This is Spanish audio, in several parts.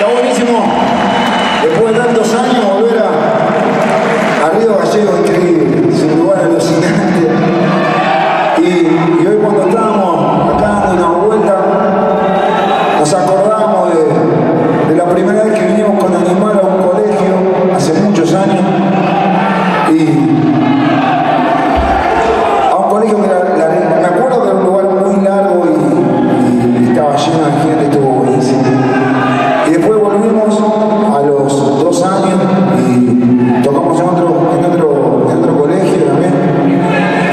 Está buenísimo, después de tantos años, volver a Río Gallegos, increíble, sin lugar alucinante. Y hoy cuando estábamos acá dando una vuelta, nos acordamos de la primera vez que vinimos con Animal a un colegio, hace muchos años, y a un colegio que me acuerdo que era un lugar muy largo y estaba lleno de gente, estuvo buenísimo. Y después volvimos a los 2 años y tocamos en otro colegio también.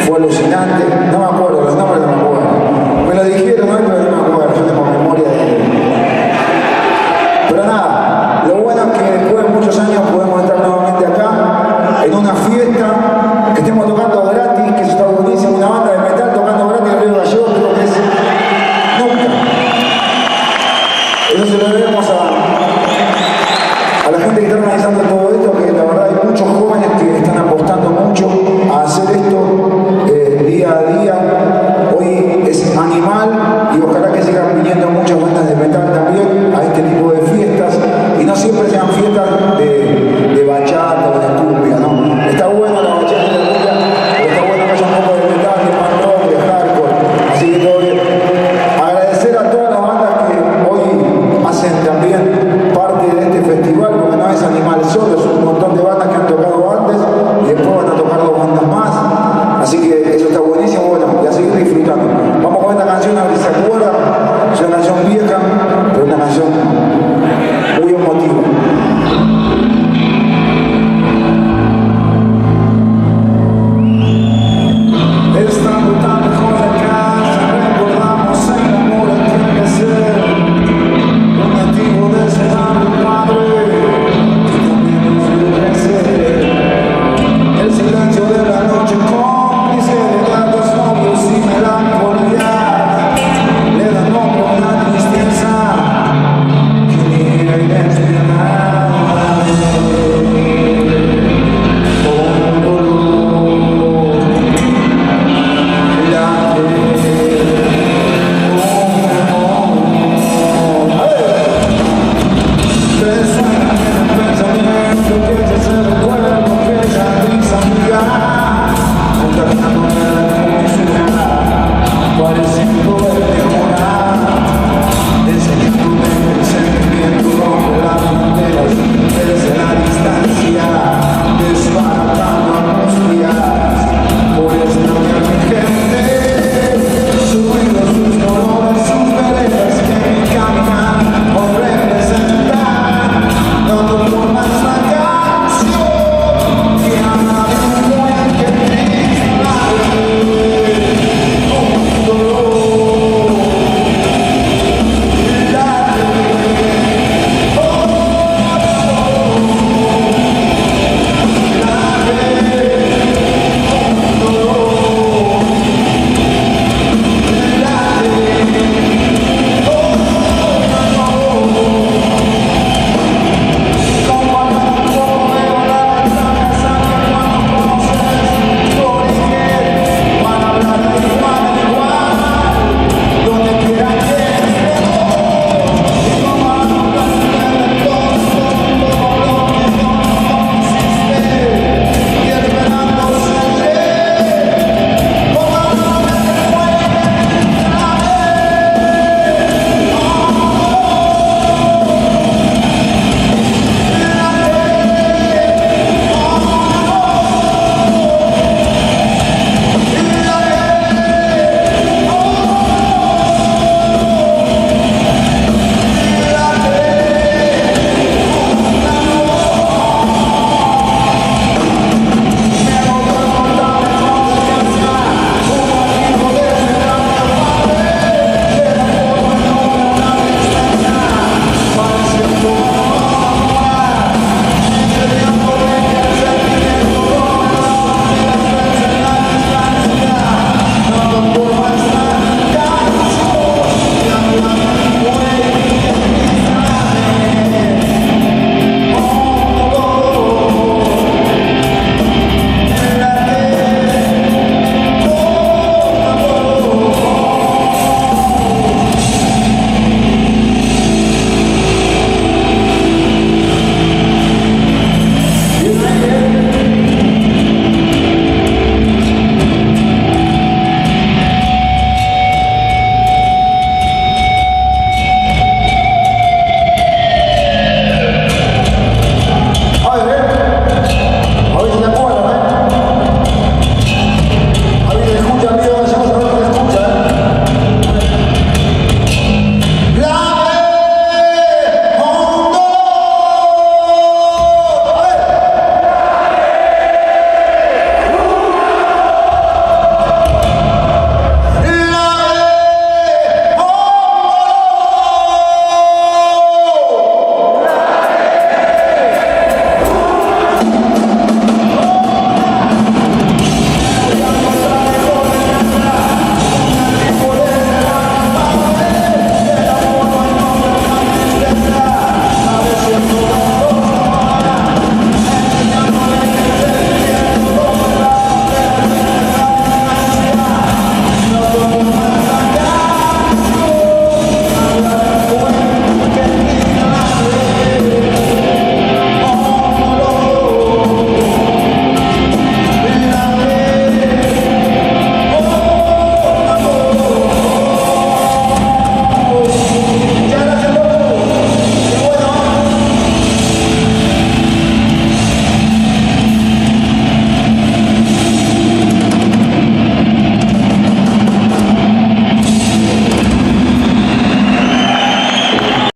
Fue alucinante, no me acuerdo, los nombres no me acuerdo. Me lo dijeron hoy, pero no me acuerdo, yo tengo memoria de... Pero nada, lo bueno es que después de muchos años podemos estar nuevamente acá, en una fiesta, que estemos tocando gratis, que eso está buenísimo, una banda de metal tocando gratis en Río Gallegos, creo que es nunca. Eso se lo debemos a